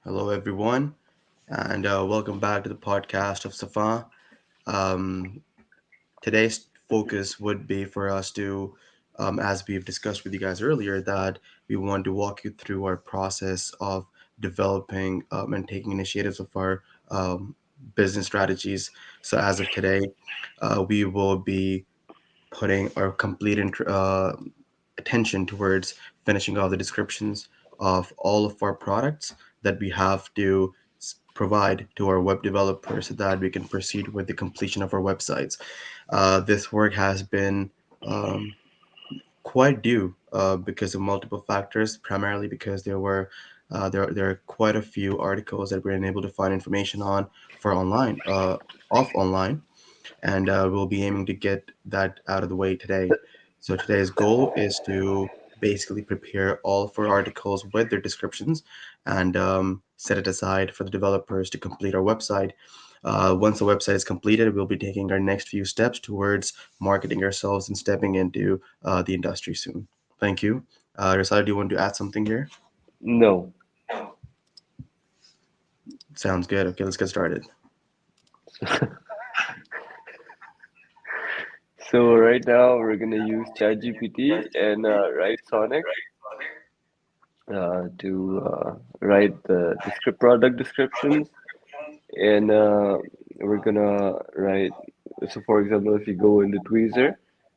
Hello, everyone, and welcome back to the podcast of Safa. Um, Today's focus would be for us to, as we've discussed with you guys earlier, that we want to walk you through our process of developing and taking initiatives of our um, business strategies. So, as of today, we will be putting our complete attention towards finishing off the descriptions of all of our products that we have to provide to our web developers so that we can proceed with the completion of our websites. This work has been um, quite due because of multiple factors, primarily because there are quite a few articles that we're unable to find information on for online, off online, and we'll be aiming to get that out of the way today. So today's goal is to basically prepare all of our articles with their descriptions and set it aside for the developers to complete our website. Once the website is completed, we'll be taking our next few steps towards marketing ourselves and stepping into the industry soon. Thank you. Rasada, do you want to add something here? No. Sounds good. Okay, let's get started. So right now we're gonna use ChatGPT and write Sonic to write the product descriptions, and we're gonna write. So, for example, if you go into Tweezer,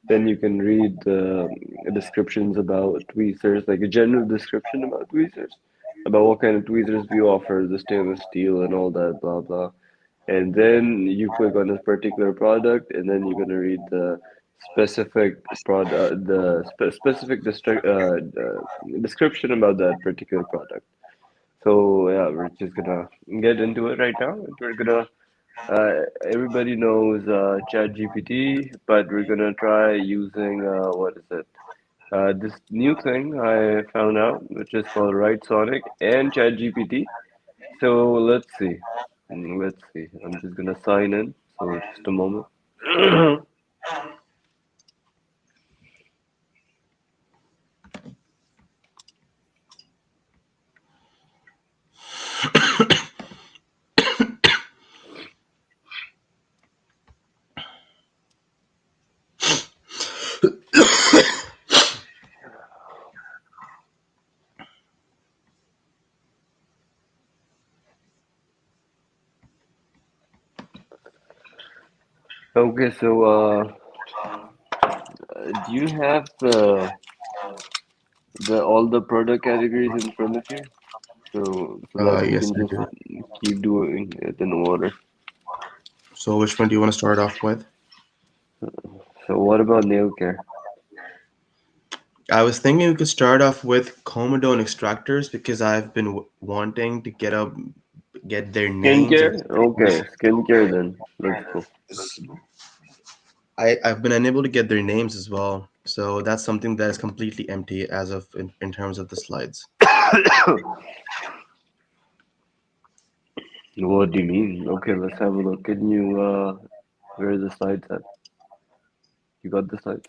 then you can read the descriptions about tweezers, like a general description about tweezers, about what kind of tweezers we offer, the stainless steel and all that, blah blah. And then you click on this particular product, and then you're gonna read the specific product, the specific description about that particular product. So yeah, we're just gonna get into it right now. We're gonna everybody knows ChatGPT, but we're gonna try using what is it? This new thing I found out, which is called Write Sonic and ChatGPT. So let's see. Let's see. I'm just gonna sign in. So just a moment. Okay, so do you have the all the product categories in front of you? So that we Yes, can I just do. keep doing it in order. So, which one do you want to start off with? So what about nail care? I was thinking we could start off with Comedone extractors because I've been wanting to get their names and Skincare? descriptions. Okay, skincare then. Let's go. I've been unable to get their names as well, so that's something that is completely empty as of in terms of the slides. What do you mean? Okay, let's have a look. Can you where are the slides at? You got the slides?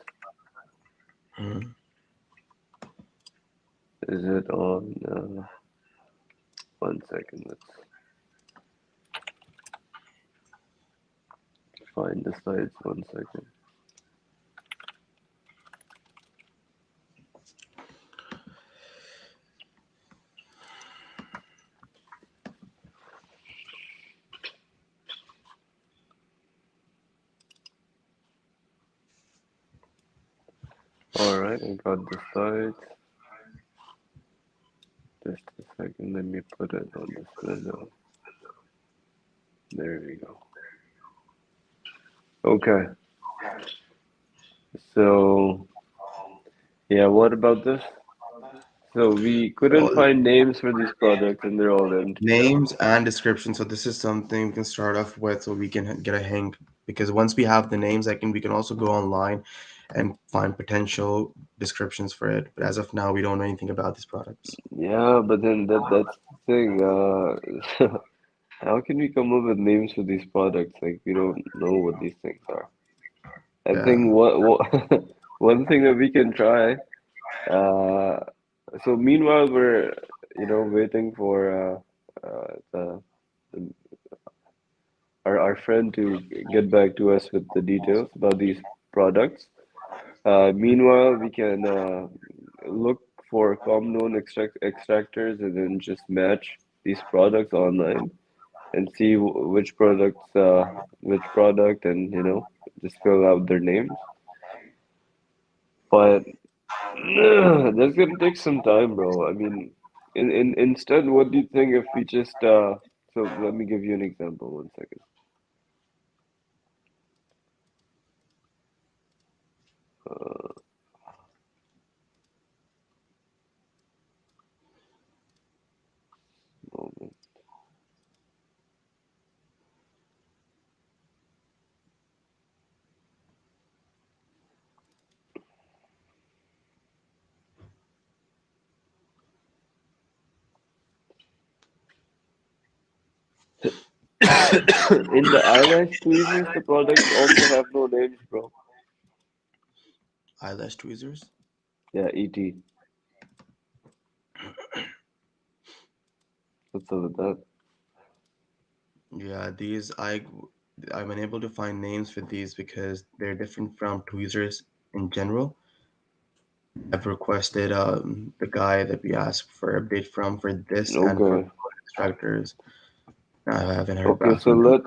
Mhm. Is it on 1 second, let's find the slides 1 second. Alright, I got the slides. Just a second, let me put it on this window. There we go. Okay, so yeah, what about this? So we couldn't Well, find names for these products and they're all empty. names and description. So this is something we can start off with, so we can get a hang. Because once we have the names, we can also go online and find potential descriptions for it. But as of now, we don't know anything about these products. Yeah, but then that's the thing. How can we come up with names for these products? Like we don't know what these things are. I Yeah. think what one thing that we can try. Uh, so meanwhile, we're waiting for the our friend to get back to us with the details about these products. Meanwhile, we can look for common known extractors and then just match these products online and see which product, and just fill out their names. But that's gonna take some time, bro. I mean, instead, what do you think if we just so let me give you an example. One second. Uh, Moment. In the eyelash tweezers, the products also have no names, bro. Eyelash tweezers. Yeah, ET. What's up with that? Yeah, these I'm unable to find names for these because they're different from tweezers in general. I've requested the guy that we asked for update from for this and for Okay. extractors. I haven't heard Okay, back so from them.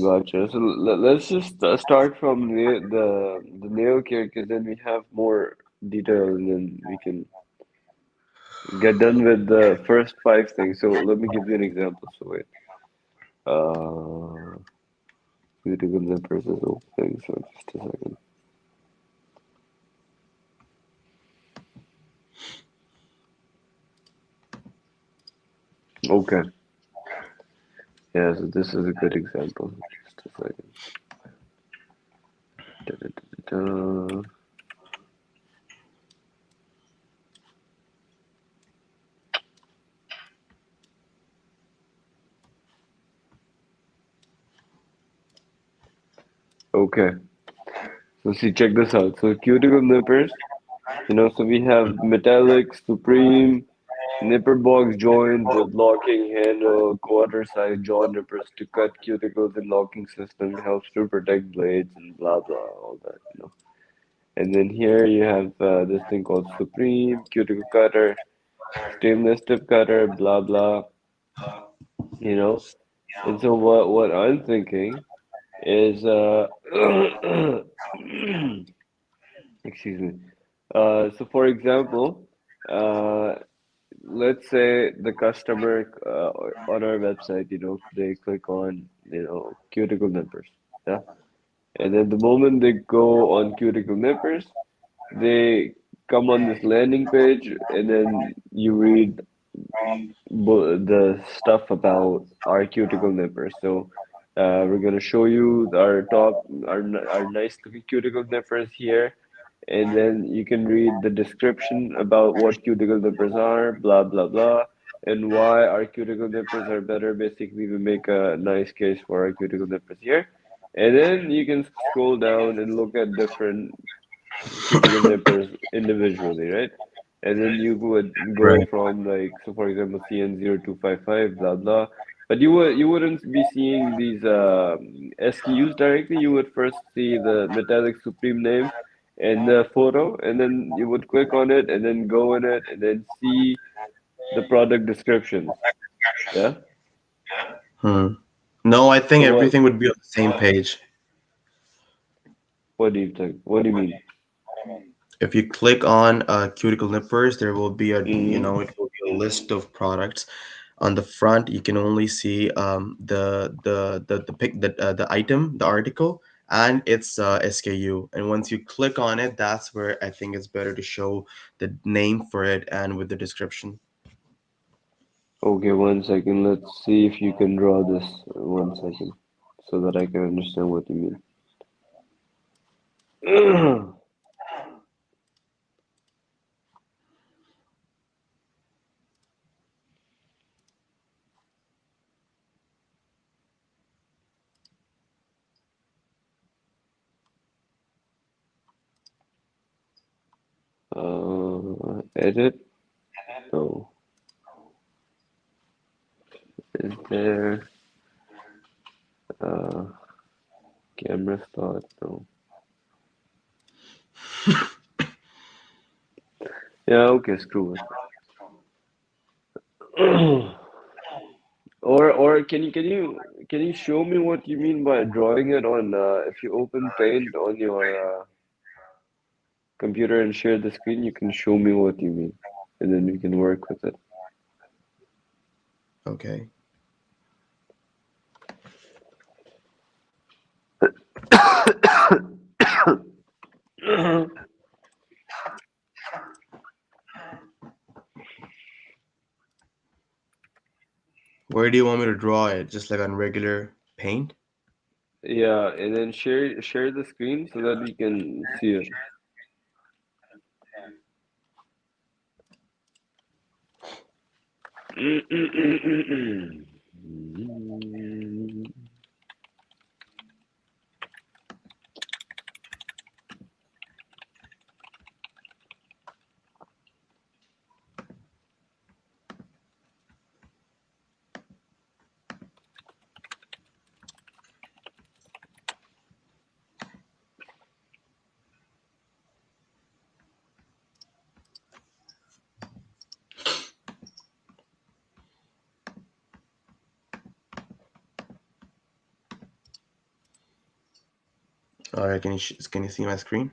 gotcha. So let's just start from the nail care, because then we have more detail, and then we can get done with the first five things. So let me give you an example. So wait, cuticle nippers is whole thing. So just a second. Okay, yeah. So this is a good example. Just a second. Da-da-da-da-da. Okay, so see, check this out. So cuticle nippers. So we have metallic, supreme, nipper box joint with locking handle, quarter size jaw nippers to cut cuticles in locking system, helps to protect blades and blah blah, all that. And then here you have this thing called Supreme, cuticle cutter, stainless tip cutter, blah blah, you know. And so what I'm thinking is excuse me. So for example, uh let's say the customer on our website, they click on, cuticle nippers. Yeah. And then the moment they go on cuticle nippers, they come on this landing page, and then you read the stuff about our cuticle nippers. So we're gonna show you our nice looking cuticle nippers here, and then you can read the description about what cuticle nippers are, blah blah blah, and why our cuticle nippers are better. Basically, we make a nice case for our cuticle nippers here, and then you can scroll down and look at different cuticle nippers individually, right? And then you would go Right. from, like, so for example, CN0255, blah blah. But you wouldn't be seeing these SKUs directly. You would first see the Metallic Supreme name and the photo, and then you would click on it, and then go in it, and then see the product descriptions. Yeah. Hmm. No, I think So everything would be on the same page. what do you think? What do you mean? If you click on cuticle nippers, there will be Mm-hmm. it will be a list of products. On the front, you can only see the item, the article, and its SKU. And once you click on it, that's where I think it's better to show the name for it and with the description. Okay, one second. Let's see if you can draw this. One second, so that I can understand what you mean. Edit? No. Is there uh camera start? No. Yeah, okay, screw it. Or can you show me what you mean by drawing it on if you open Paint on your computer and share the screen, you can show me what you mean, and then we can work with it. Okay. Where do you want me to draw it? Just like on regular paint? Yeah, and then share the screen so that we can see it. All right. Can you see my screen?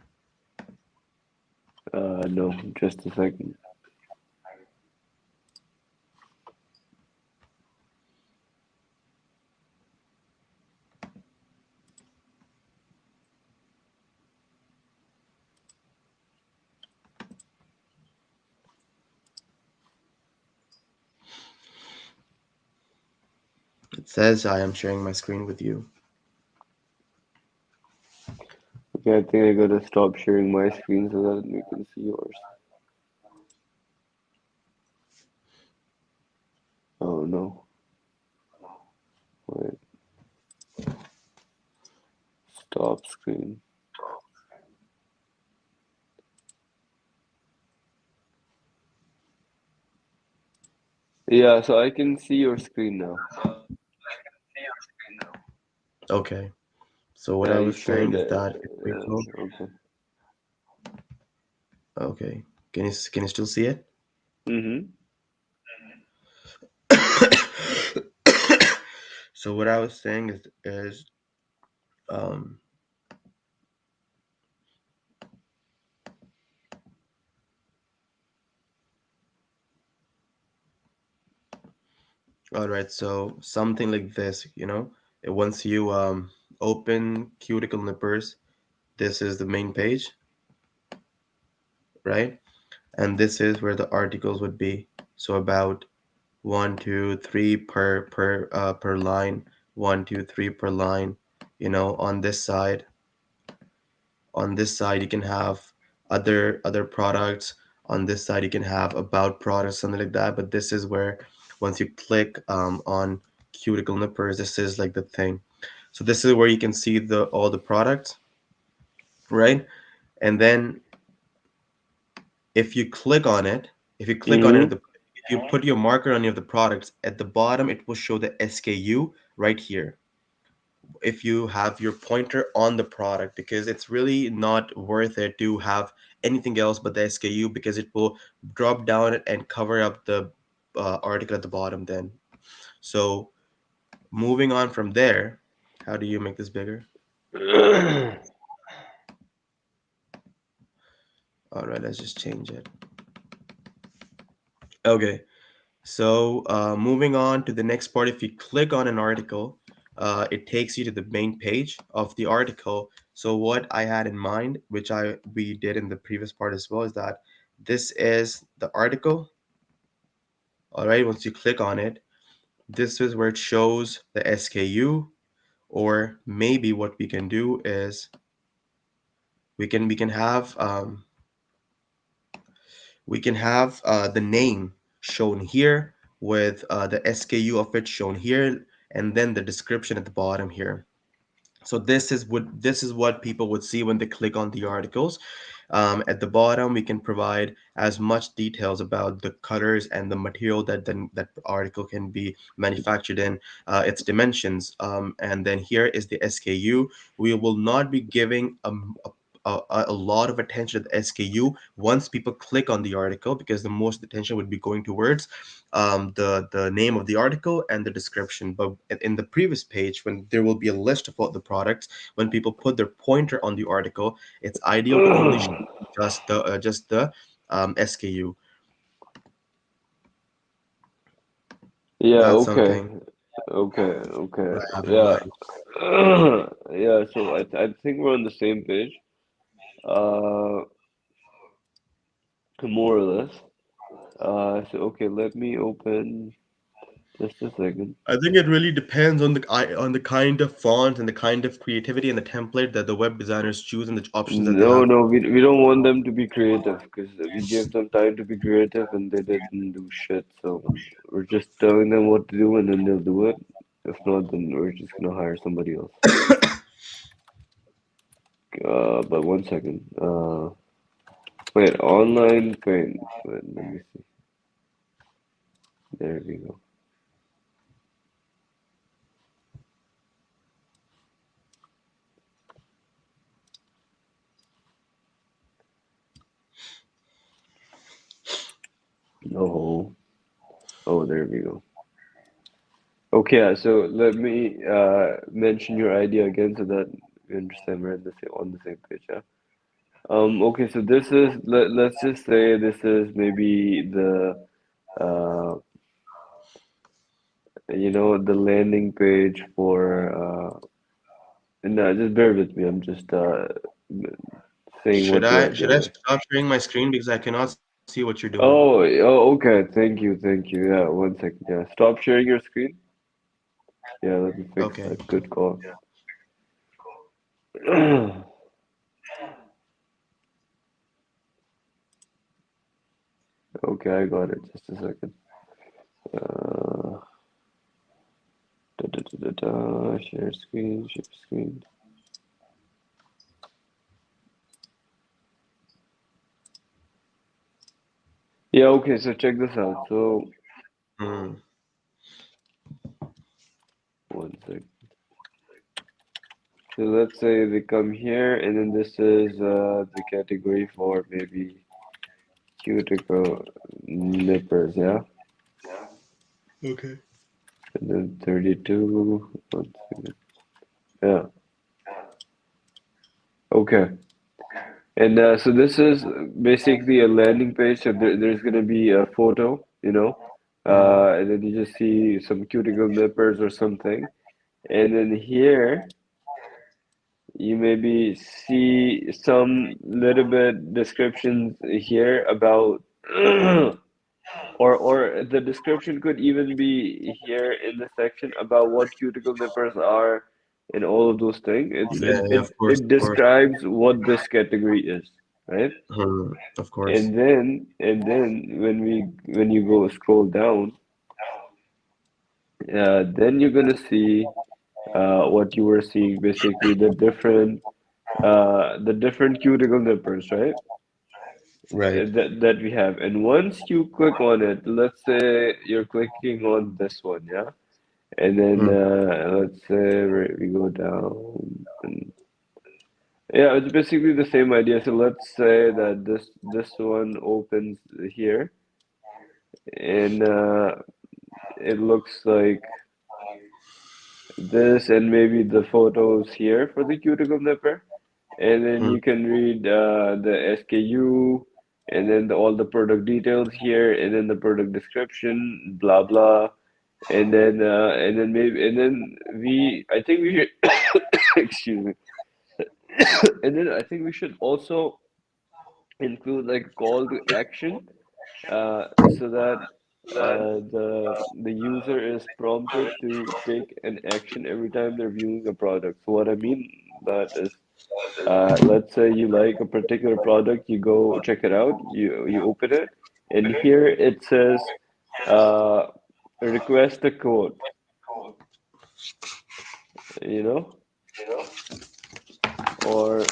No, just a second. It says I am sharing my screen with you. Okay, I think I gotta stop sharing my screen so that we can see yours. Oh no. Wait, stop screen. Yeah, so I can see your screen now. Okay. So what Yeah, I you was saying shared is it. that if we go, Okay. okay, can you still see it? Mm-hmm. So what I was saying is um all right, so something like this, once you open Cuticle Nippers, this is the main page, right? And this is where the articles would be. So about one, two, three per line, one, two, three per line. On this side, you can have other products. On this side you can have about products, something like that. But this is where once you click on Cuticle Nippers, this is like the thing. So this is where you can see the all the products, right? And then if you click on it, if you click on it, Mm-hmm. if you put your marker on any of the products at the bottom, it will show the SKU right here. If you have your pointer on the product, because it's really not worth it to have anything else but the SKU, because it will drop down and cover up the article at the bottom then. So moving on from there, how do you make this bigger? All right, let's just change it. Okay. So moving on to the next part, if you click on an article, it takes you to the main page of the article. So what I had in mind, which we did in the previous part as well, is that this is the article. All right, once you click on it, this is where it shows the SKU. Or maybe what we can do is we can have the name shown here with the SKU of it shown here, and then the description at the bottom here. So this is what people would see when they click on the articles. At the bottom, we can provide as much details about the colors and the material that article can be manufactured in, its dimensions, and then here is the SKU. We will not be giving a lot of attention to the SKU once people click on the article, because the most attention would be going towards the name of the article and the description. But in the previous page, when there will be a list of all the products, when people put their pointer on the article, it's ideal to only show just the SKU. Yeah, That's okay. something Okay, okay. that I have in Yeah. mind. Yeah, so I think we're on the same page. Uh, more or less. So okay, let me open just a second. I think it really depends on the kind of font and the kind of creativity and the template that the web designers choose and the options that they No, have. no, we don't want them to be creative because we gave them time to be creative and they didn't do shit. So we're just telling them what to do and then they'll do it. If not, then we're just gonna hire somebody else. But one second. Wait, online paint. Wait, let me see. There we go. Oh, oh, there we go. Okay, so let me mention your idea again so that we understand we're on the same page, yeah? Okay, so this is let's just say this is maybe the uh the landing page for no, just bear with me. I'm just saying Should what the I idea should I was. stop sharing my screen because I cannot see what you're doing? Oh, okay. Thank you, thank you. Yeah, one second. Yeah, stop sharing your screen. Yeah, let me fix Okay. that. Good call. Okay, I got it. Just a second. Uh, share screen, share screen. Yeah, okay, so check this out. So, Hmm. one sec. So let's say they come here, and then this is the category for maybe cuticle nippers, yeah? Okay. And then 32. One second. Yeah, okay. And so this is basically a landing page. So there's going to be a photo, Hmm. and then you just see some cuticle nippers or something. And then here, you maybe see some little bit descriptions here about, or the description could even be here in the section about what cuticle nippers are and all of those things. It's Yeah, it yeah, it of course, it of course. describes what this category is, right? Hmm. Of course. And then when you go scroll down, then you're gonna see what you were seeing, basically the different cuticle nippers, right? Right. That we have. And once you click on it, let's say you're clicking on this one, yeah? And then Hmm. let's say we go down and yeah, it's basically the same idea. So let's say that this one opens here and it looks like this and maybe the photos here for the cuticle nipper. And then Hmm. you can read the SKU and then all the product details here and then the product description, blah blah. And then maybe and then I think we should excuse me. And then I think we should also include like a call to action so that the user is prompted to take an action every time they're viewing a product. So what I mean that is, let's say you like a particular product, you go check it out, you open it, and here it says, uh, request a code, you know, or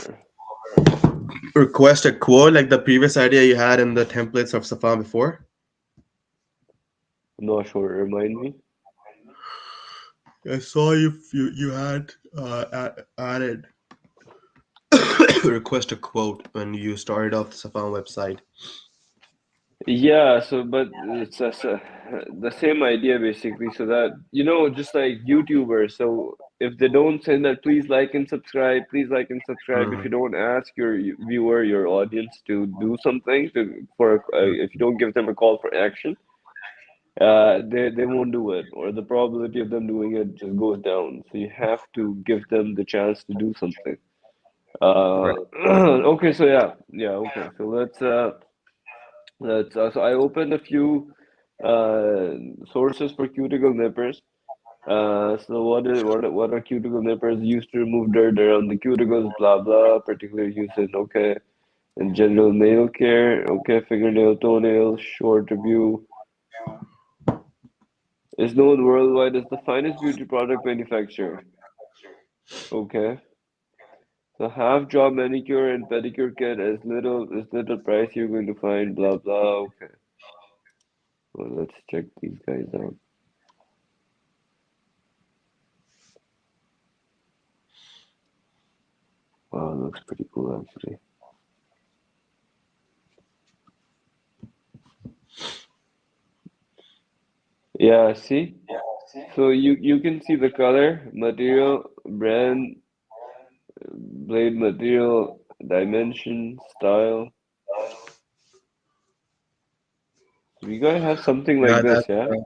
Request a quote like the previous idea you had in the templates of Safa before. I'm not sure. Remind me. I saw you had added request a quote when you started off the Safa website. Yeah, so but it's just, the same idea basically. So that just like YouTubers. So if they don't say that, please like and subscribe, please like and subscribe. If Mm, you don't ask your viewer, your audience to do something if you don't give them a call for action, they won't do it, or the probability of them doing it just goes down. So you have to give them the chance to do something. Uh, right. okay, so yeah, okay. So so I opened a few uh, sources for cuticle nippers. So what are cuticle nippers? Used to remove dirt around the cuticles, blah blah. Particular usage, okay. In general nail care, okay. Fingernail, toenail, short review. Is known worldwide as the finest beauty product manufacturer. Okay. So half job manicure and pedicure kit as little price you're going to find, blah blah. Okay. Well, let's check these guys out. Wow, looks pretty cool actually. Yeah, see? So you can see the color, material, brand, blade material, dimension, style. So we gotta have something like Yeah, this, yeah? Or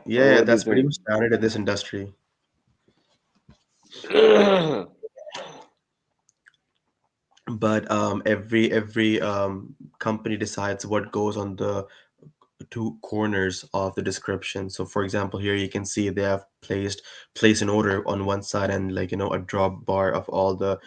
yeah, what do you that's pretty think? much standard in this industry. But every company decides what goes on the two corners of the description. So for example, here you can see they have placed place an order on one side and like a drop bar of all the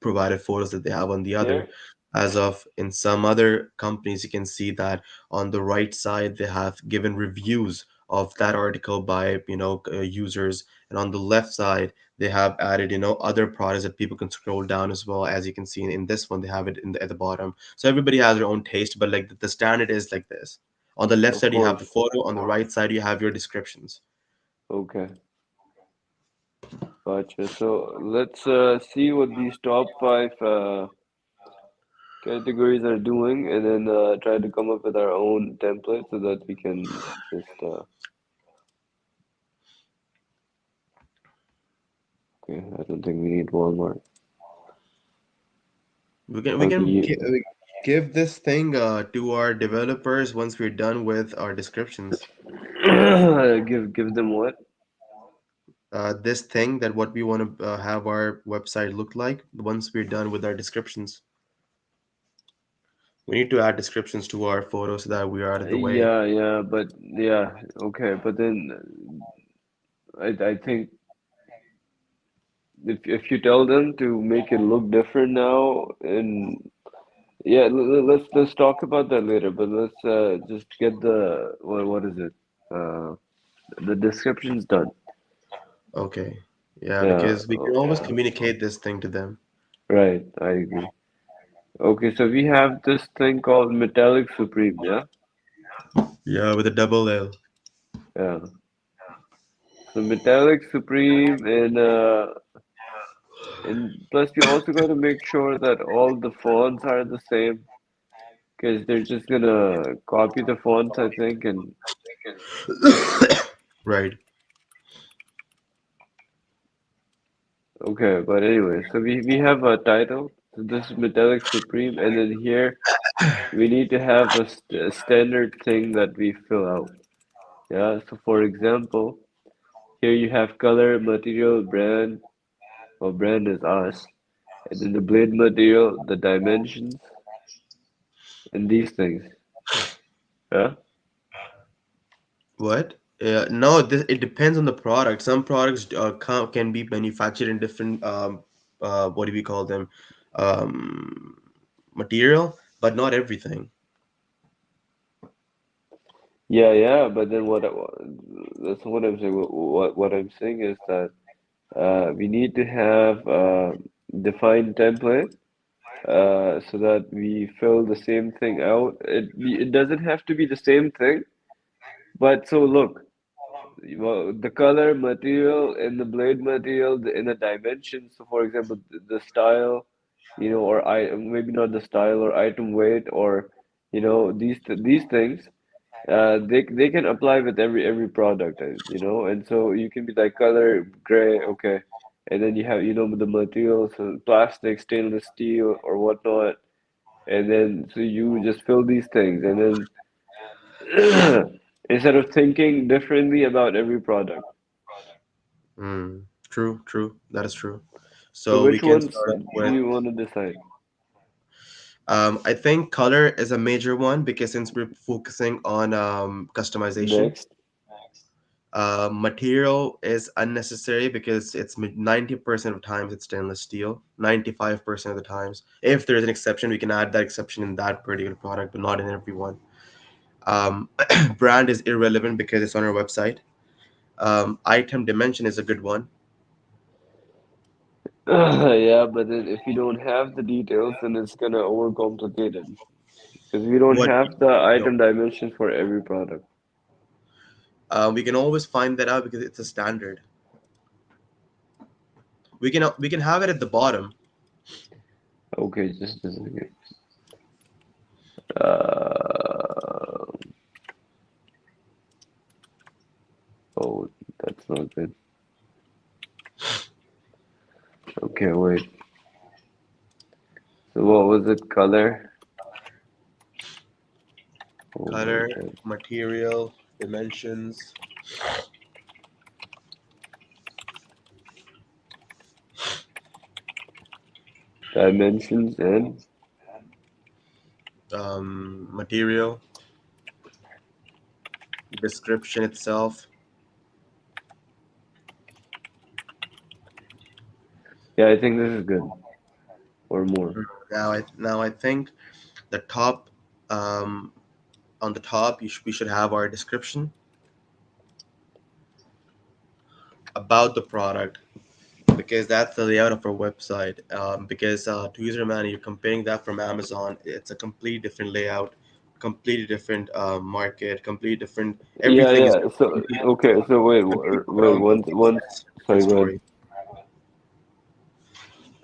provided photos that they have on the other. Here? As of in some other companies, you can see that on the right side they have given reviews of that article by users, and on the left side they have added other products that people can scroll down as well. As you can see in this one, they have it at the bottom. So everybody has their own taste, but like the standard is like this. On the left Of side you have the course. photo. On the right side you have your descriptions. Okay, gotcha. So let's see what these top five categories are doing, and then try to come up with our own template so that we can just okay, I don't think we need Walmart. Okay, Give this thing to our developers once we're done with our descriptions. give them what? This thing that what we want to have our website look like once we're done with our descriptions. We need to add descriptions to our photos so that we are out of the way. Yeah, but yeah, okay, but then I think if you tell them to make it look different now, and yeah, let's talk about that later. But let's just get the what is it? Uh, the descriptions done. Okay. Yeah, Yeah, because we can always communicate this thing to them. right. I agree. Okay, so we have this thing called Metallic Supreme. Yeah, Yeah, with a double L. yeah. So Metallic Supreme, and plus we also got to make sure that all the fonts are the same because they're just gonna copy the fonts, I think, and Right. okay, but anyway, so we have a title. So this is Metallic Supreme, and then here we need to have a standard thing that we fill out. Yeah, so for example, here you have color, material, brand, or brand is us, and then the blade material, the dimensions, and these things. Yeah, What? No, it depends on the product. Some products can be manufactured in different what do we call them? Um, Material, but not everything. yeah, but then that's what I'm saying. What I'm saying is that we need to have defined template so that we fill the same thing out. It doesn't have to be the same thing, but so look, well, the color, material, and the blade material, in the dimensions. So, for example, the style, or maybe not the style or item weight, or these things. They can apply with every product, and so you can be like color gray, okay, and then you have the materials, plastic, stainless steel, or whatnot, and then so you just fill these things, and then instead of thinking differently about every product. True, true. That is true. So So we which can ones start off do with. you want to decide? I think color is a major one because since we're focusing on customization, Next. material is unnecessary because it's 90% of times it's stainless steel. 95% of the times, if there's an exception, we can add that exception in that particular product, but not in every one. Um, Brand is irrelevant because it's on our website. Item dimension is a good one. Yeah, but then if you don't have the details, then it's gonna overcomplicate it because we don't What have the no, item dimensions for every product. we can always find that out because it's a standard. We can have it at the bottom. Okay, just a second. Uh, oh, that's not good. Okay, wait. So what was it? Color? Oh my Color, God. material, dimensions, Dimensions and material, description itself. yeah, I think this is good or more. Now I think the top um, on the top we should have our description about the product because that's the layout of our website. Because to user man, you're comparing that from Amazon. It's a completely different layout, completely different market, completely different. Yeah, Everything is yeah. So complete, okay, so wait, complete wait. Once. different Sorry, go ahead. story.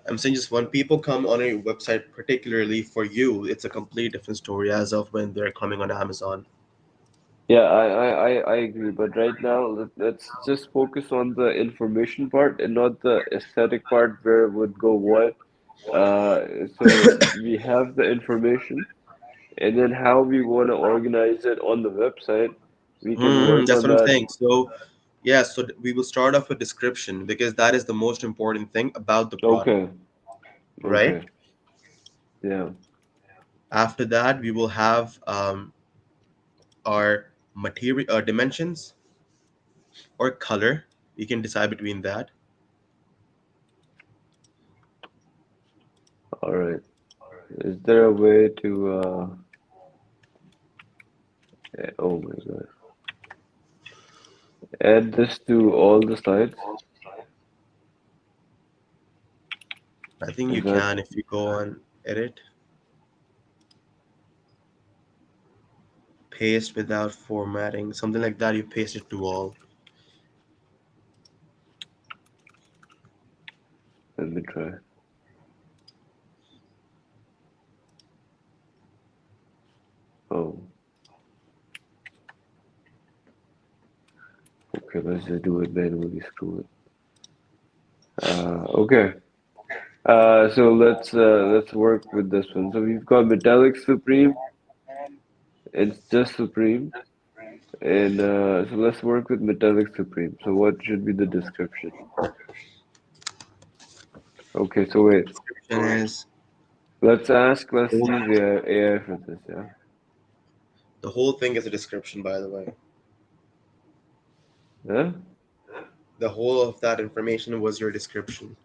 I'm saying just when people come on a website, particularly for you, it's a complete different story as of when they're coming on Amazon. Yeah, I agree. But right now, let's just focus on the information part and not the aesthetic part where it would go what. So we have the information, and then how we want to organize it on the website, we can work That's on what I'm that. saying. So, yeah, so we will start off with description because that is the most important thing about the product, Okay, right? okay, yeah. After that, we will have our material dimensions or color. You can decide between that. All right. Is there a way to oh my God, add this to all the sites? I think you Is that can if you go on edit, paste without formatting, something like that. You paste it to all. let me try. Oh, okay, let's just do it manually, screw it. Okay. So let's work with this one. So we've got Metallic Supreme. It's just Supreme, and so let's work with Metallic Supreme. So what should be the description? Okay, so wait. Description is Let's use AI for this, yeah? the whole thing is a description, by the way. Yeah? The whole of that information was your description.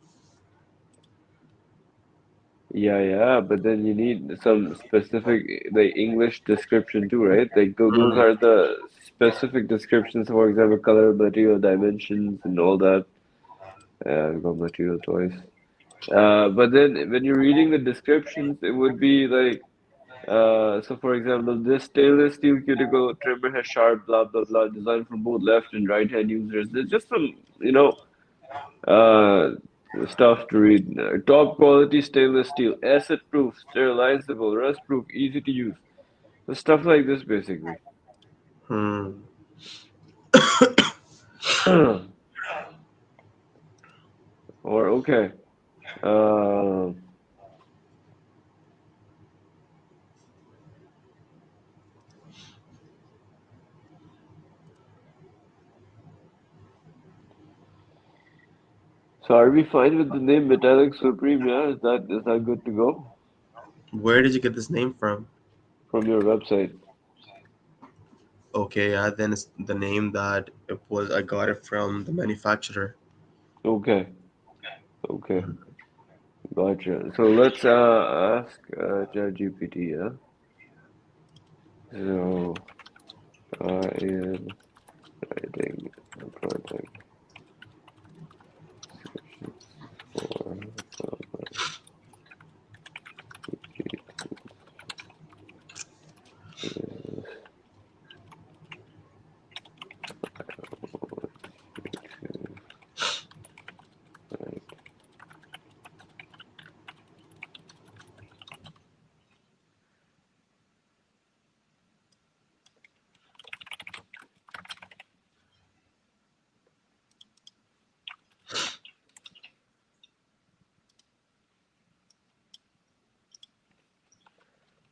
Yeah, yeah, but then you need some specific, like English description too, right? Like those Mm, are the specific descriptions, for example, color, material, dimensions, and all that. We've got material twice. But then when you're reading the descriptions, it would be like, so for example, this stainless steel cuticle trimmer has sharp, blah, blah, blah, designed for both left and right hand users. There's just some, uh, stuff to read. Top quality stainless steel, acid proof, sterilizable, rust proof, easy to use. So stuff like this, basically. Hmm. Or, okay. Uh, so are we fine with the name Metallic Supreme? Yeah, is that good to go Where did you get this name from? from your website? Okay, yeah, then it's the name that it was. I got it from the manufacturer. Okay, okay, gotcha. So let's ask ChatGPT, yeah. So I am writing a project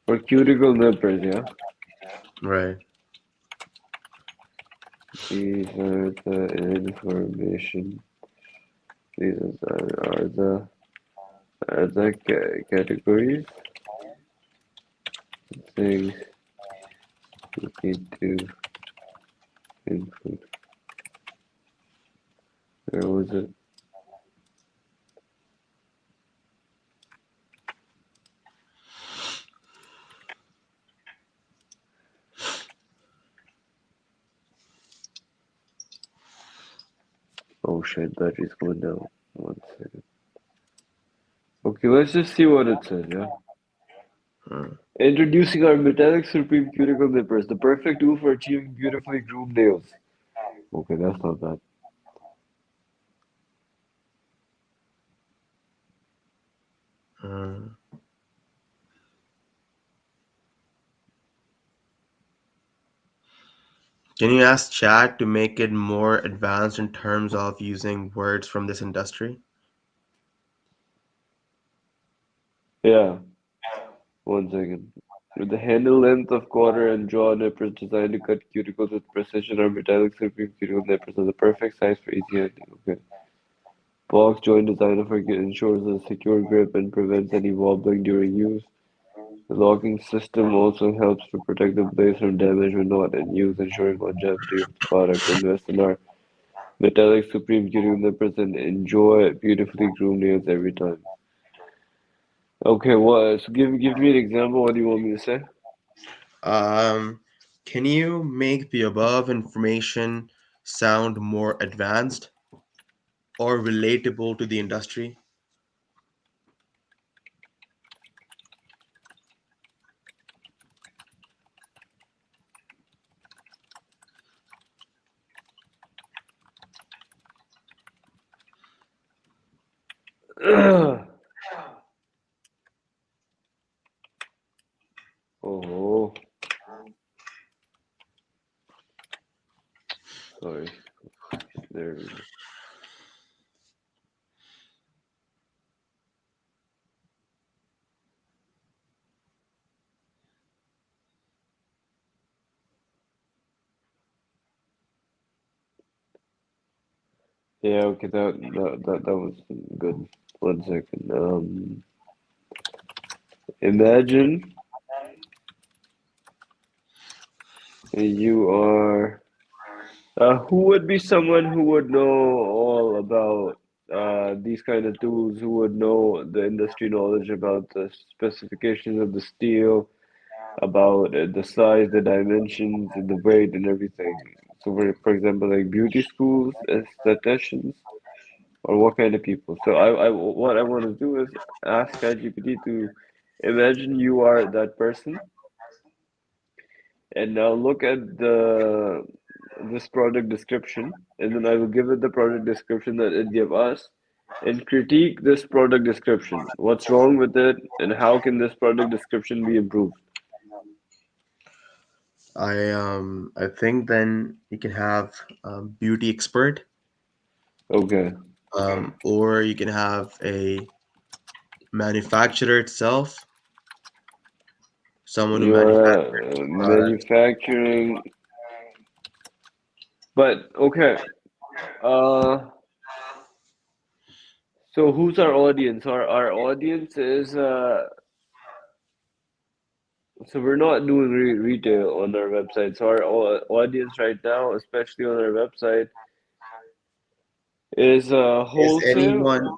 for cuticle nippers, yeah. Right. These are the information. These are the categories, things you need to input. Where was it? Oh shit, battery's going down. 1 second. Okay, let's just see what it says, yeah? Hmm. Introducing our Metallic Supreme Cuticle Nippers, the perfect tool for achieving beautifully groomed nails. Okay, that's not bad. Hmm. Can you ask Chat to make it more advanced in terms of using words from this industry? Yeah, 1 second. With the handle length of quarter and jaw nippers designed to cut cuticles with precision, our Metallic Supreme Cuticle Nippers are the perfect size for easy handling. Okay. Box joint design ensures a secure grip and prevents any wobbling during use. The locking system also helps to protect the blades from damage when not in use, ensuring longevity of the product. Invest in our Metallic Supreme Cuticle Nippers and enjoy beautifully groomed nails every time. Okay, what? So give me an example. What do you want me to say? Um, can you make the above information sound more advanced or relatable to the industry? Oh, sorry. There we go. Yeah, okay, that was good. 1 second. Imagine you are. Who would be someone who would know all about these kind of tools? Who would know the industry knowledge about the specifications of the steel, about the size, the dimensions, and the weight, and everything. So, for example, like beauty schools, estheticians. or what kind of people? So what I want to do is ask ChatGPT to imagine you are that person, and now look at the this product description, and then I will give it the product description that it gave us, and critique this product description. What's wrong with it, and how can this product description be improved? I think then you can have beauty expert, Okay. or you can have a manufacturer itself, someone who You are manufactures products. manufacturing, but okay. Uh, so who's our audience? Our audience is so we're not doing retail on our website. So our audience right now, especially on our website, is Is wholesale. anyone?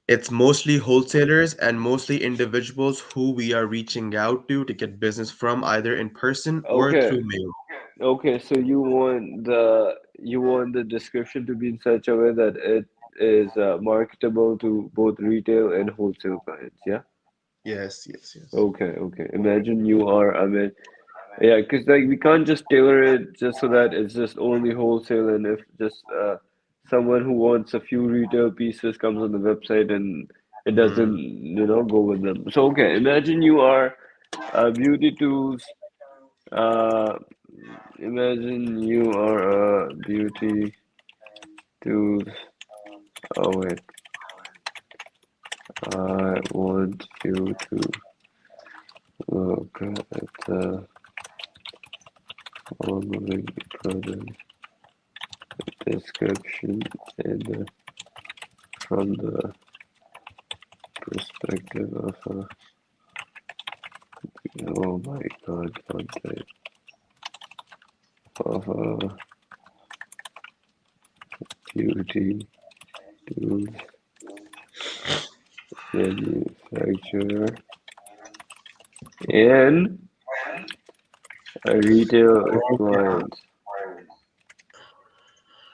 It's mostly wholesalers and mostly individuals who we are reaching out to get business from either in person or Okay, through mail. okay. So you want the description to be in such a way that it is marketable to both retail and wholesale clients. Yeah. Yes, yes, yes. Okay, okay. Imagine you are, I mean, yeah, because like we can't just tailor it just so that it's just only wholesale, and if just someone who wants a few retail pieces comes on the website and it Mm. doesn't, go with them. So okay, imagine you are beauty tools. Uh, Imagine you are a beauty tools. Oh wait, I want you to look at the following product description and from the perspective of a oh my god content of a beauty tools manufacturer and a retail client.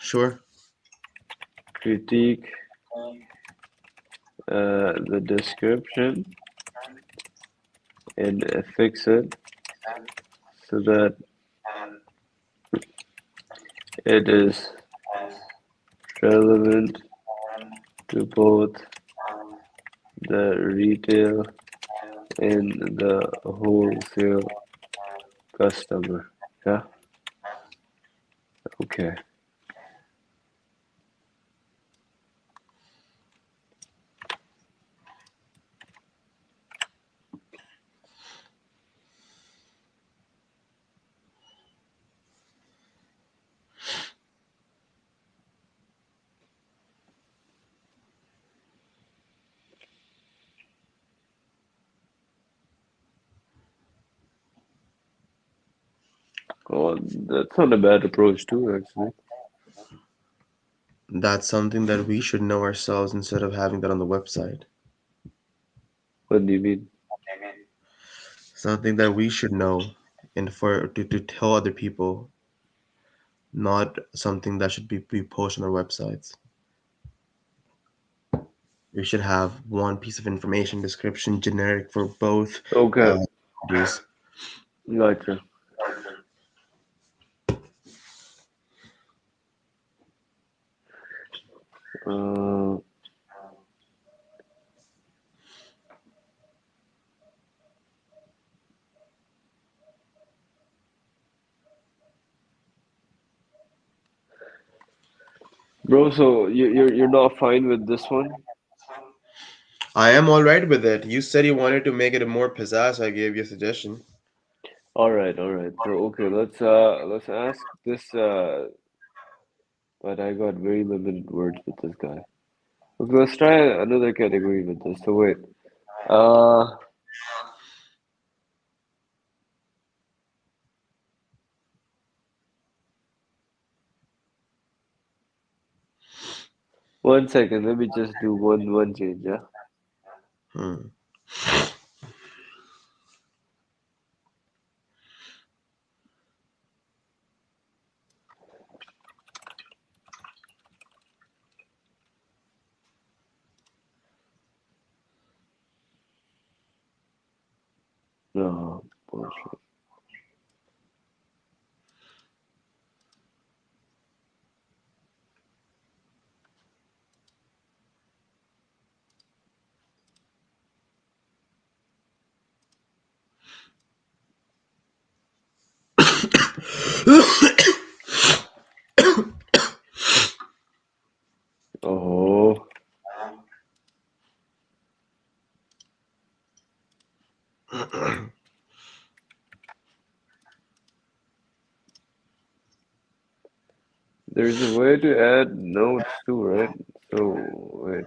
Sure. Critique the description and fix it so that it is relevant to both the retail and the wholesale customer. Yeah, okay. Oh, that's not a bad approach too, actually. That's something that we should know ourselves instead of having that on the website. What do you mean? Something that we should know and to tell other people, not something that should be posted on our websites. We should have one piece of information description generic for both Okay, parties. gotcha. Uh, Bro, so you're not fine with this one? I am all right with it. You said you wanted to make it a more pizzazz. I gave you a suggestion. All right, all right. So okay, let's ask this. But I got very limited words with this guy. Okay, let's try another category with this. So wait. Uh, One second. Let me just do one change. Yeah. Hmm. No, bullshit. Oh, there's a way to add notes too, right? So, wait.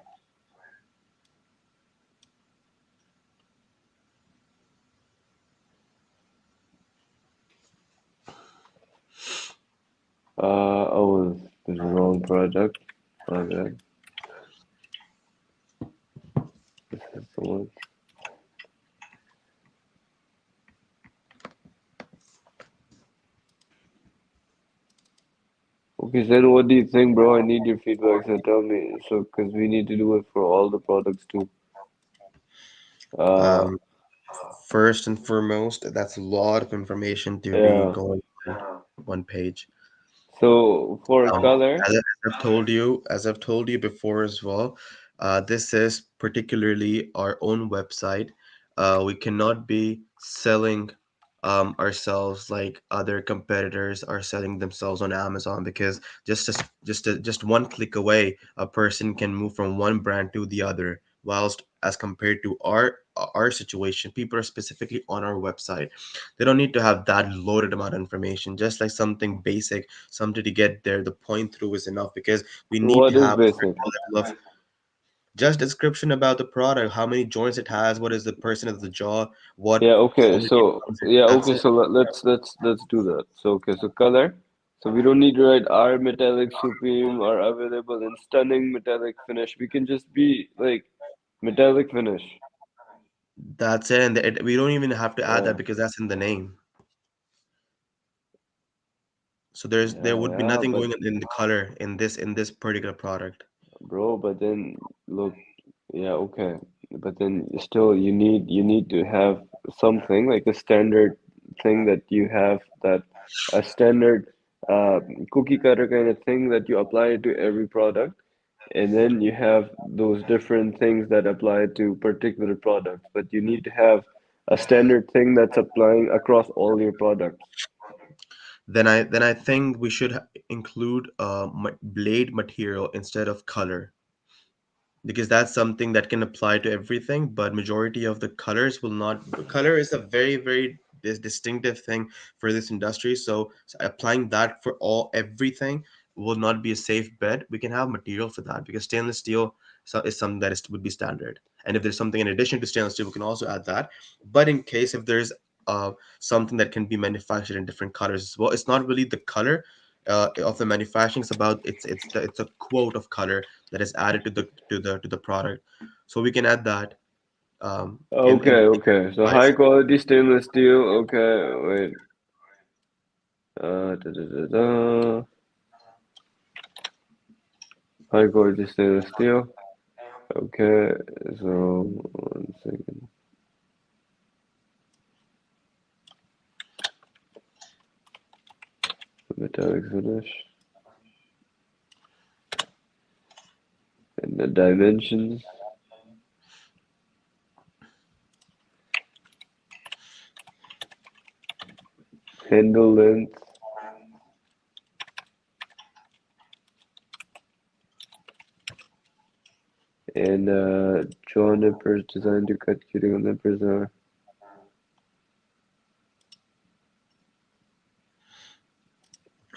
Oh, there's a wrong product. My bad. This is the one. Okay, then what do you think, bro? I need your feedback, so tell me. So, because we need to do it for all the products too. Uh, Um, First and foremost, that's a lot of information to be yeah. going on one page. So, for Um, color, as I've told you before as well, this is particularly our own website. We cannot be selling ourselves like other competitors are selling themselves on Amazon, because just one click away, a person can move from one brand to the other. Whilst as compared to our situation, people are specifically on our website. They don't need to have that loaded amount of information. Just like something basic, something to get there, the point through is enough, because we need what to is have a basic? certain level of just description about the product, how many joints it has, what is the person of the jaw, Yeah, how okay. many So, pounds yeah, that's okay. it. So let's do that. So, okay. So, color. So we don't need to write our metallic supreme are available in stunning metallic finish. We can just be like metallic finish. That's it, and we don't even have to add Yeah, that because that's in the name. So there yeah, would be yeah. nothing But going on in the color in this particular product. bro, but then look, yeah, okay. But then still, you need to have something like a standard thing that you have that a standard uh, cookie cutter kind of thing that you apply to every product. And then you have those different things that apply to particular products, but you need to have a standard thing that's applying across all your products. Then I think we should include blade material instead of color, because that's something that can apply to everything, but majority of the colors will not. Color is a very distinctive thing for this industry, so applying that for all everything will not be a safe bet. We can have material for that, because stainless steel is something that would be standard, and if there's something in addition to stainless steel, we can also add that. But in case if there's something that can be manufactured in different colors as well, it's not really the color of the manufacturing. It's about it's a quote of color that is added to the product, so we can add that in Okay, okay. So high pricing. quality stainless steel. Okay, wait. Da, da, da, da. High quality stainless steel. Okay, so 1 second. Metallic finish and the dimensions, handle length, and jaw nippers designed to cut cuticle nippers are.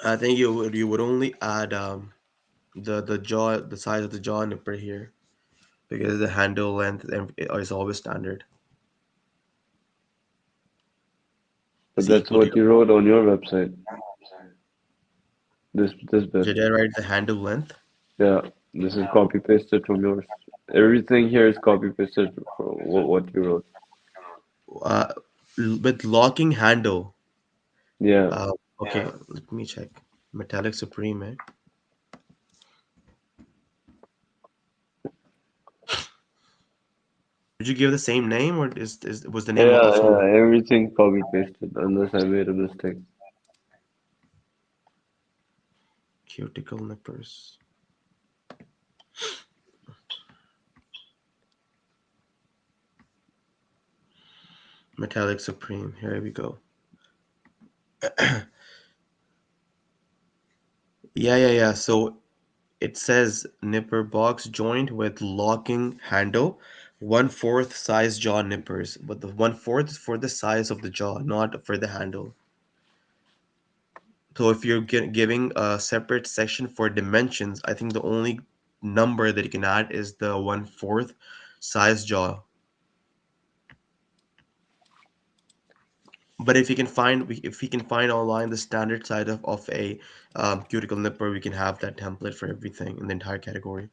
I think you would only add the size of the jaw nipper here, because the handle length is always standard. But It's that's equal to what your. you wrote on your website. This bit. Did I write the handle length? Yeah, this is copy pasted from yours. Everything here is copy pasted from what you wrote. uh, with locking handle. Yeah. Okay, let me check. Metallic Supreme, eh? Did you give the same name, or was the name Yeah, also yeah, everything copy pasted unless I made a mistake. cuticle nippers? Metallic Supreme. Here we go. Yeah. So it says nipper box joint with locking handle, 1/4 size jaw nippers, but the 1/4 is for the size of the jaw, not for the handle. So if you're giving a separate section for dimensions, I think the only number that you can add is the 1/4 size jaw. But if we can find online the standard size of a cuticle nipper, we can have that template for everything in the entire category.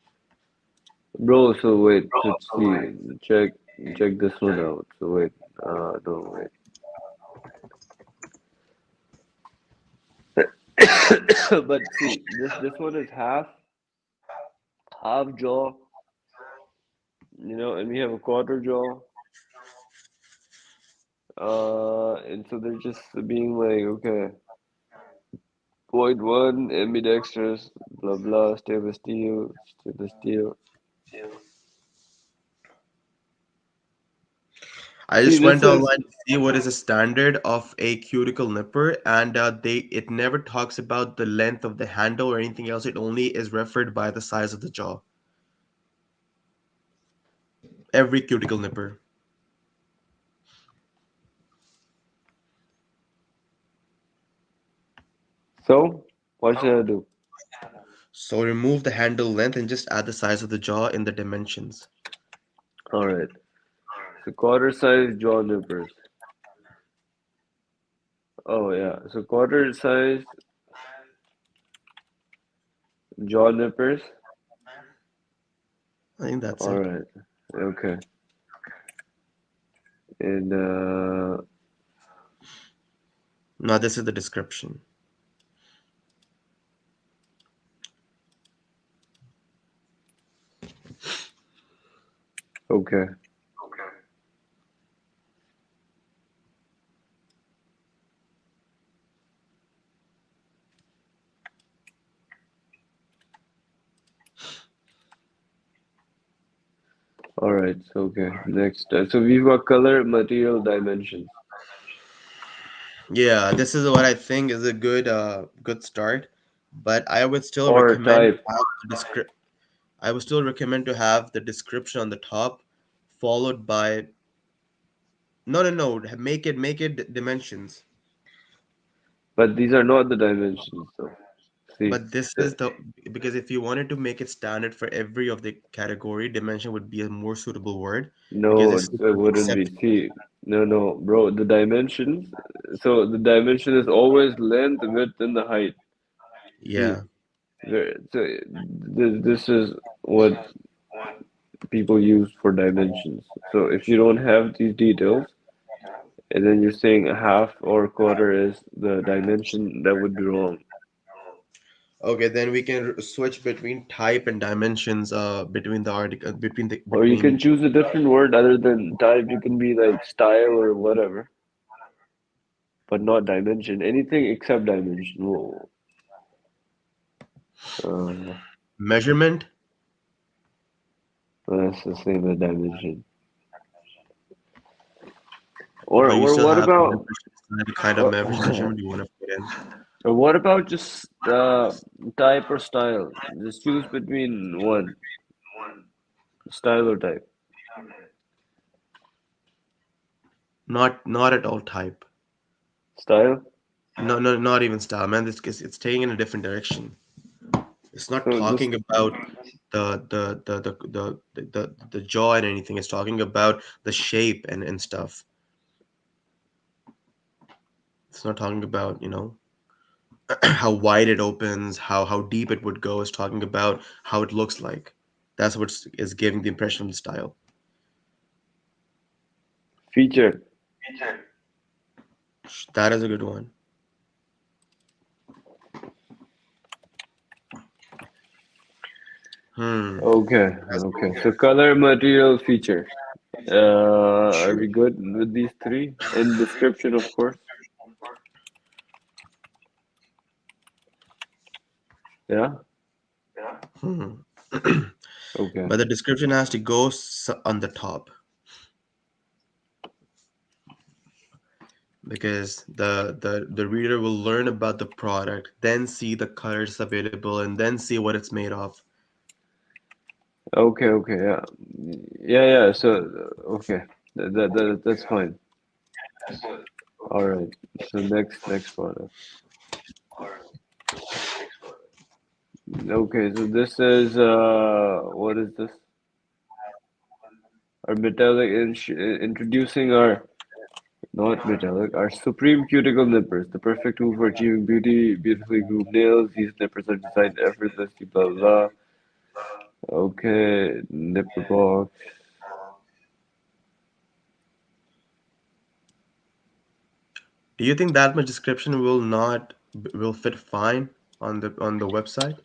Bro, so wait, let's see. Check this one out. So wait, no, wait. But see, this one is half jaw, and we have a quarter jaw. And so they're just being like, okay, point one, ambidextrous, blah blah, stainless steel. I See, just this went is, online to see what is the standard of a cuticle nipper, and it never talks about the length of the handle or anything else. It only is referred by the size of the jaw. Every cuticle nipper. so what should I do? So remove the handle length and just add the size of the jaw in the dimensions. All right. So quarter size jaw nippers. Oh yeah. So quarter size jaw nippers. I think that's All it. right. Okay. And Now this is the description. okay. All right. So okay. Next. So we've got color, material, dimensions, Yeah, this is what I think is a good start, but I would still or recommend to type. have I would still recommend to have the description on the top, followed by no, make it dimensions. But these are not the dimensions, though. See, But this the, is the because if you wanted to make it standard for every of the category, dimension would be a more suitable word because no, it's it super wouldn't be. accepted. See, no, bro. The dimensions. So the dimension is always length, width, and the height. See, Yeah. so this is what people use for dimensions. So if you don't have these details, and then you're saying a half or quarter is the dimension, that would be wrong. Okay, then we can switch between type and dimensions between the article Or you can between choose a different word other than type. You can be like style or whatever, but not dimension. Anything except dimension. Whoa. Uh, measurement. that's the same as dimension. But you Or still what have the about membership, the kind of or, measurement you want to put in. or what about just type or style? Just choose between one, style or type. Not at all type. Style. No, not even style, man. It's taking in a different direction. It's not So just talking about the jaw and anything. It's talking about the shape and stuff. It's not talking about, how wide it opens, how deep it would go. It's talking about how it looks like. That's what is giving the impression of the style. feature. That is a good one. Hmm. Okay, That's okay. So color, material, feature. Are we good with these three? In description, of course. Yeah. Hmm. Okay. But the description has to go on the top because the reader will learn about the product, then see the colors available, and then see what it's made of. Okay. Okay. Yeah. Yeah. Yeah. So okay. That's fine. All right. So next product. Okay. So this is what is this? Our metallic introducing our not metallic, our supreme cuticle nippers, the perfect tool for achieving beautifully groomed nails. These nippers are designed effortlessly. Blah blah. Blah. Okay. Nipper box. Do you think that much description will not will fit fine on the website?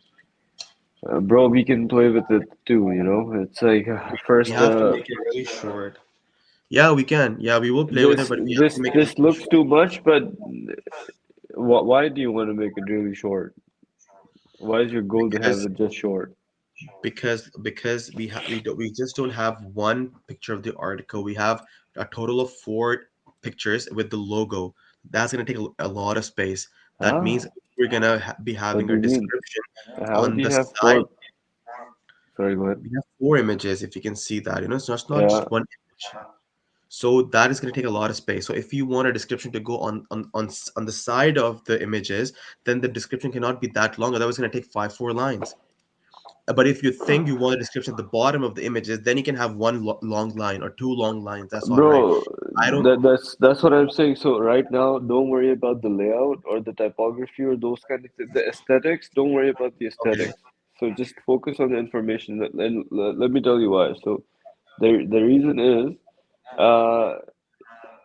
Bro, we can play with it too, you know? It's like We first have to make it very short. Yeah, we can. Yeah, we will play with it, this but we have this to make it this very looks short. too much, but why do you want to make it really short? Why is your goal to have Because it just short? because we just don't have one picture of the article. We have a total of four pictures with the logo. That's gonna take a lot of space. That Huh? means we're gonna be What having do a you mean? description How on do you the have side. four? Sorry, go ahead. We have four images. If you can see that, it's not Yeah. just one image. So that is going to take a lot of space. So if you want a description to go on the side of the images, then the description cannot be that long. Otherwise, it's going to take four lines. But if you think you want a description at the bottom of the images, then you can have one long line or two long lines. That's all right. Bro, I don't. that's what I'm saying. So right now, don't worry about the layout or the typography or those kind of the aesthetics. Don't worry about the Okay. aesthetics. So just focus on the information. Let me tell you why. So the reason is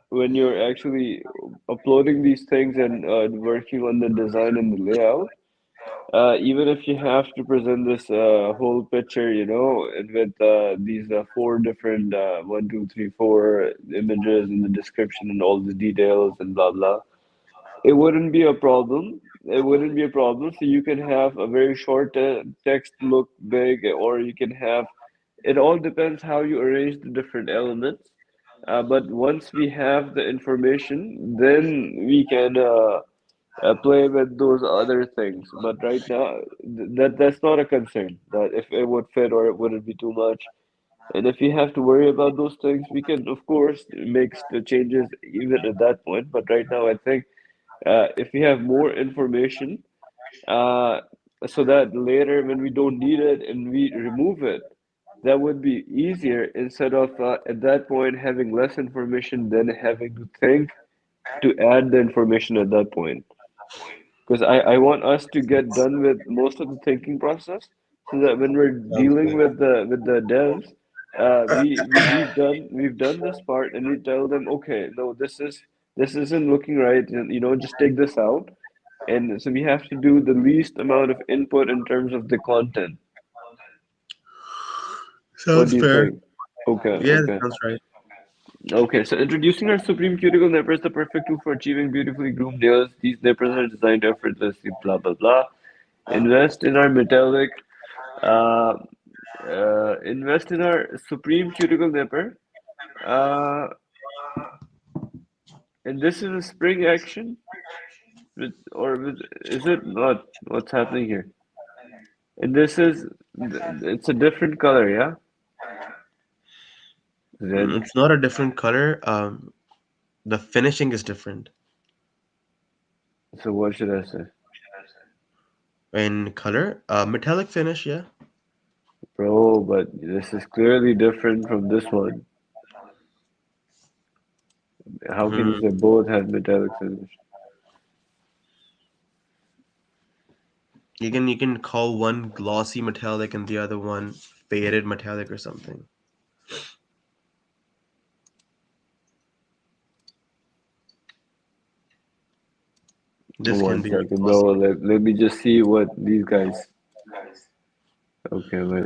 when you're actually uploading these things and working on the design and the layout, even if you have to present this whole picture, and with these four different one, two, three, four images in the description and all the details and blah blah, it wouldn't be a problem. It wouldn't be a problem. So you can have a very short text look big, or you can have. It all depends how you arrange the different elements. But once we have the information, then we can play with those other things. But right now, that's not a concern. That if it would fit or it wouldn't be too much. And if you have to worry about those things, we can of course make the changes even at that point. But right now, I think if we have more information, uh, so that later when we don't need it and we remove it, that would be easier instead of at that point having less information than having to think to add the information at that point. Because I want us to get done with most of the thinking process so that when we're Sounds dealing good. with the devs, we've done this part and we tell them, okay, no, this isn't looking right, and just take this out. And so we have to do the least amount of input in terms of the content. What Sounds do you fair. think? Okay, Yeah, that okay. sounds right. Okay, so introducing our Supreme Cuticle Nippers, the perfect tool for achieving beautifully groomed nails. These nippers are designed effortlessly, blah, blah, blah. Invest in our metallic, uh, invest in our Supreme Cuticle Nipper. Uh, and this is a spring action, is it not? What's happening here? And this is, it's a different color, yeah? Red. It's not a different color. The finishing is different So what should I say? in color. Metallic finish. Yeah. Bro, but this is clearly different from this one. How can you Hmm. say both have metallic finish? You can call one glossy metallic and the other one faded metallic or something. This can One be second, bro. glossy. Let me just see what these guys. Okay, wait.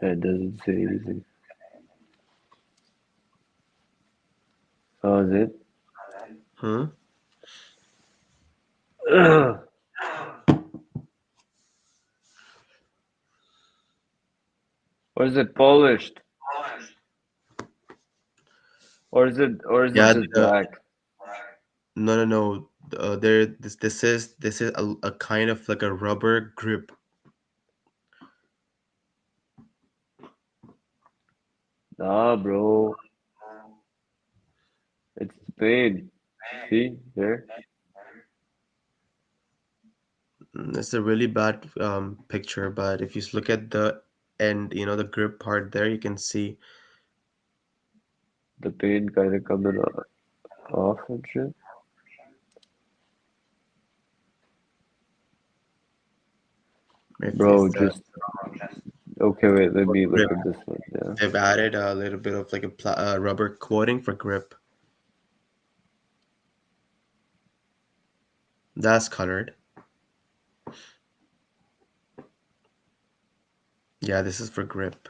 It doesn't say anything. Oh, is it? Hmm. Or is it polished? Or is it Yeah. just black? No, no, no. There. This is a kind of like a rubber grip. Nah, bro. It's the paint. See there? It's a really bad picture, but if you look at the end, the grip part there, you can see. The paint kind of coming off and shit. It's Bro, the just okay. Wait, let me look grip. at this one. Yeah, They've added a little bit of like a rubber coating for grip. That's colored. Yeah, this is for grip.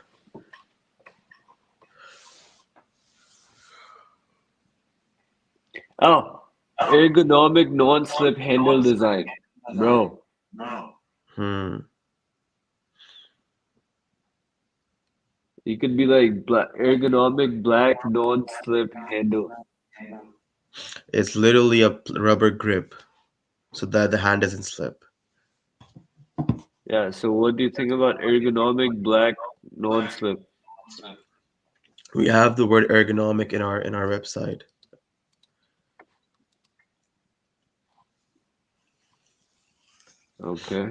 oh, ergonomic non-slip handle design, bro. Hmm. You could be like ergonomic black non-slip handle. It's literally a rubber grip so that the hand doesn't slip. Yeah, so what do you think about ergonomic black non-slip? We have the word ergonomic in our website. Okay.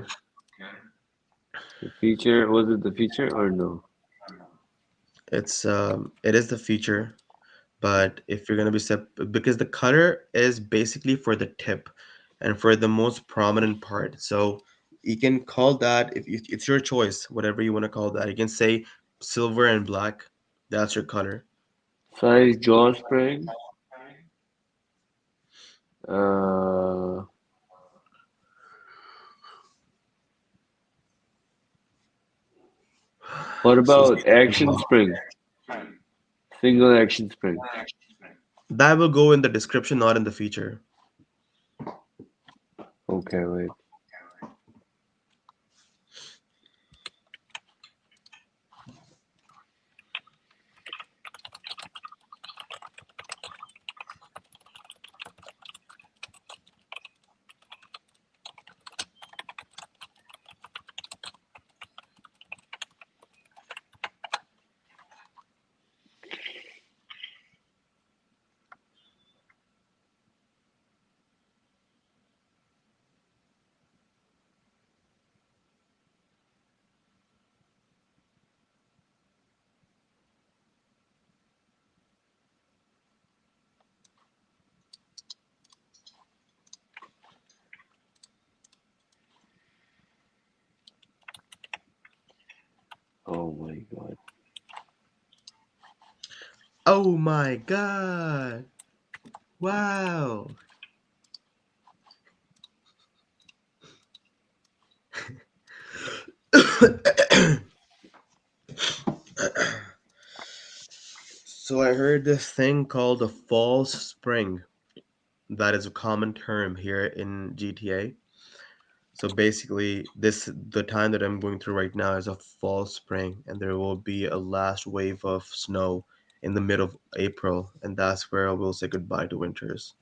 The feature, was it the feature or no? It is the feature, but if you're gonna be because the color is basically for the tip and for the most prominent part. So you can call that if it's your choice, whatever you want to call that. You can say silver and black. That's your color. Size jaw spring. Uh, what So about action spring? Single action spring. that will go in the description, not in the feature. Okay, wait. Oh my God. Oh my god! Wow! So I heard this thing called a false spring. That is a common term here in GTA. So basically, the time that I'm going through right now is a fall spring, and there will be a last wave of snow in the middle of April, and that's where we'll say goodbye to winters.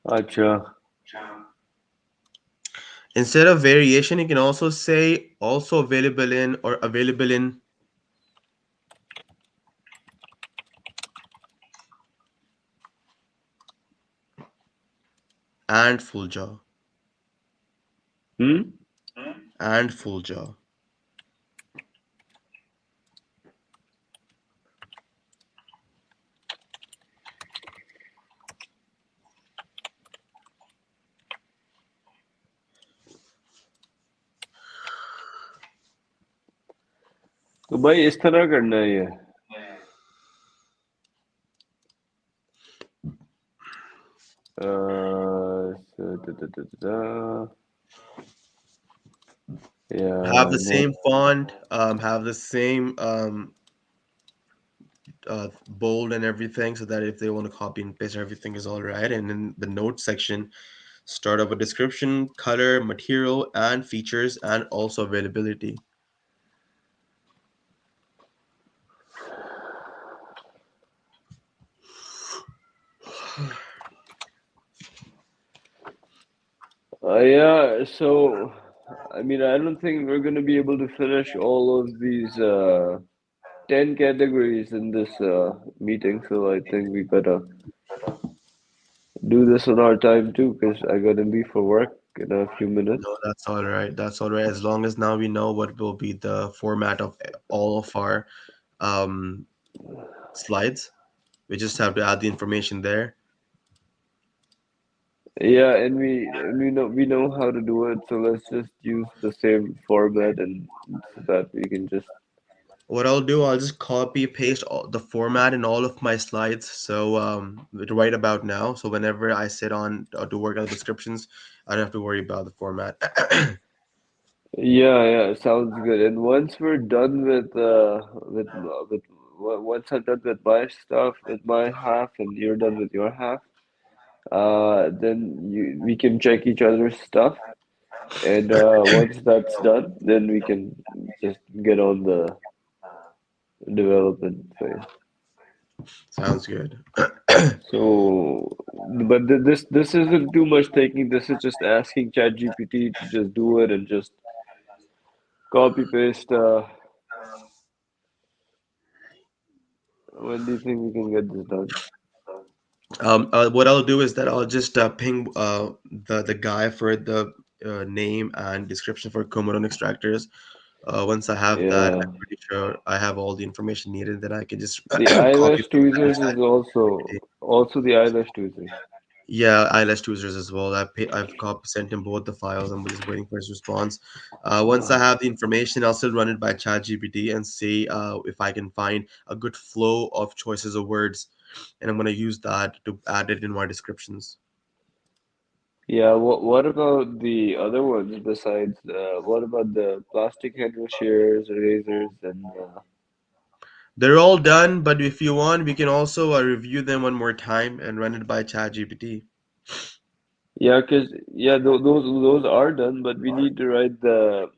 Acha. Instead of variation, you can also say also available in or available in and full jaw Hmm? and full jaw. तो भाई इस तरह करना है ये Have yeah the not same font, have the same bold and everything, so that if they want to copy and paste, everything is all right. And in the notes section, start up a description, color, material, and features, and also availability. yeah so I mean I don't think we're gonna be able to finish all of these 10 categories in this meeting, so I think we gotta do this on our time too, because I gotta leave for work in a few minutes. No, that's all right. That's all right. As long as now we know what will be the format of all of our um, slides, we just have to add the information there. Yeah, and we know how to do it, so let's just use the same format and so that we can just What I'll do, I'll just copy paste the format in all of my slides. So right about now. So whenever I sit on to work on the descriptions, I don't have to worry about the format. yeah, sounds good. And once we're done once I'm done with my stuff, with my half, and you're done with your half, then we can check each other's stuff. And once that's done, then we can just get on the development phase. Sounds good. So, but this isn't too much taking. This is just asking ChatGPT to just do it and just copy paste. When do you think we can get this done? What I'll do is that I'll just ping the guy for the name and description for Comodo extractors. Once I have that, Yeah, I'm pretty sure I have all the information needed. Then I can just the copy eyelash paste that tweezers inside. is also the eyelash tweezers. Yeah, eyelash tweezers as well. I've sent him both the files. I'm just waiting for his response. Once I Uh, have the information, I'll still run it by ChatGPT and see if I can find a good flow of choices of words, and I'm gonna use that to add it in my descriptions. yeah. What about the other ones besides? What about the plastic handle shears, razors, and They're all done, but if you want, we can also review them one more time and run it by ChatGPT. yeah, because yeah, those are done, but we need to write the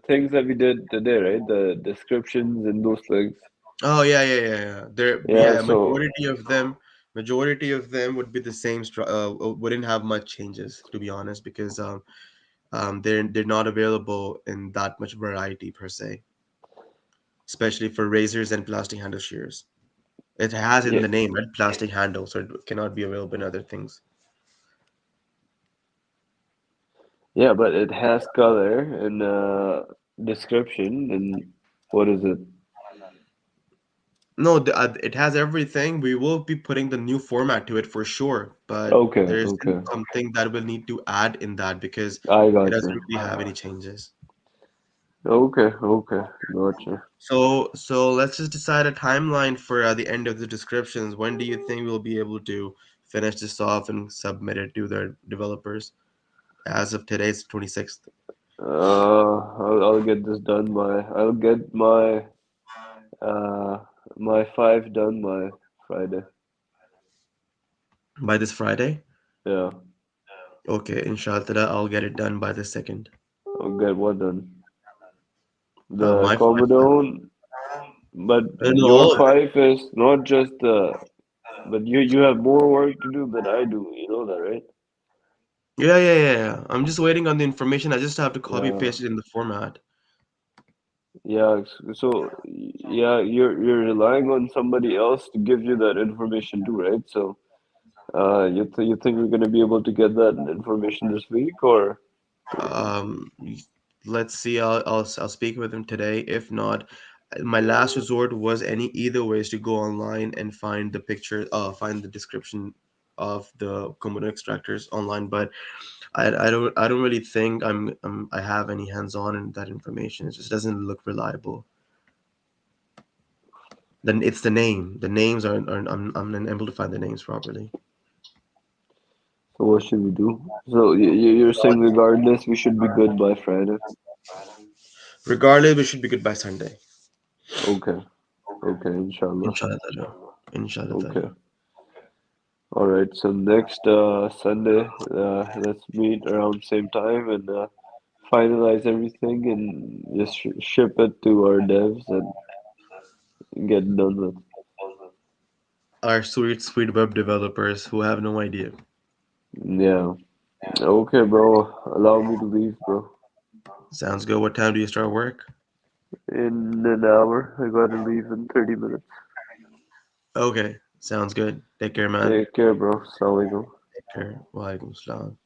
things that we did today, right? The descriptions and those things. Oh yeah. Yeah, so Majority of them would be the same. Wouldn't have much changes, to be honest, because they're not available in that much variety per se, especially for razors and plastic handle shears. It has it in yeah, the name, right? Plastic handle, so it cannot be available in other things. yeah, but it has color and description and what is it? No, it has everything. We will be putting the new format to it for sure, but Okay, there isn't okay. something that we'll need to add in that because I it got doesn't you. really have any changes. Okay, okay, gotcha. So let's just decide a timeline for the end of the descriptions. When do you think we'll be able to finish this off and submit it to the developers? As of today's 26th. I'll get this done by I'll get uh my five done by Friday. By this Friday? Yeah, Okay, inshallah, I'll get it done by the second. I'll get what done? The My five. Commodore, but No, your all of it. five is not just but you have more work to do than I do. You know that, right? Yeah. I'm just waiting on the information. I just have to copy Yeah, paste it in the format. yeah. So yeah, you're relying on somebody else to give you that information too, right? So you think we're gonna be able to get that information this week or? Um, let's see. I'll speak with him today. If not, my last resort was any either ways to go online and find the picture, find the description of the Komodo extractors online. But I don't really think I have any hands on in that information. It just doesn't look reliable. Then it's the name. The names are I'm unable to find the names properly. So what should we do? So you're saying regardless, we should be good by Friday. Regardless, we should be good by Sunday. Okay. Okay. Inshallah. Inshallah Taala. Inshallah Okay. Taala. All right. So next Sunday, let's meet around same time and finalize everything and just ship it to our devs and get it done with. Our sweet, sweet web developers who have no idea. Yeah. Okay, bro. Allow me to leave, bro. Sounds good. What time do you start work? In an hour. I gotta leave in 30 minutes. Okay, sounds good. Take care, man. Take care, bro. Assalamu alaikum. Take care. Walaikum salam.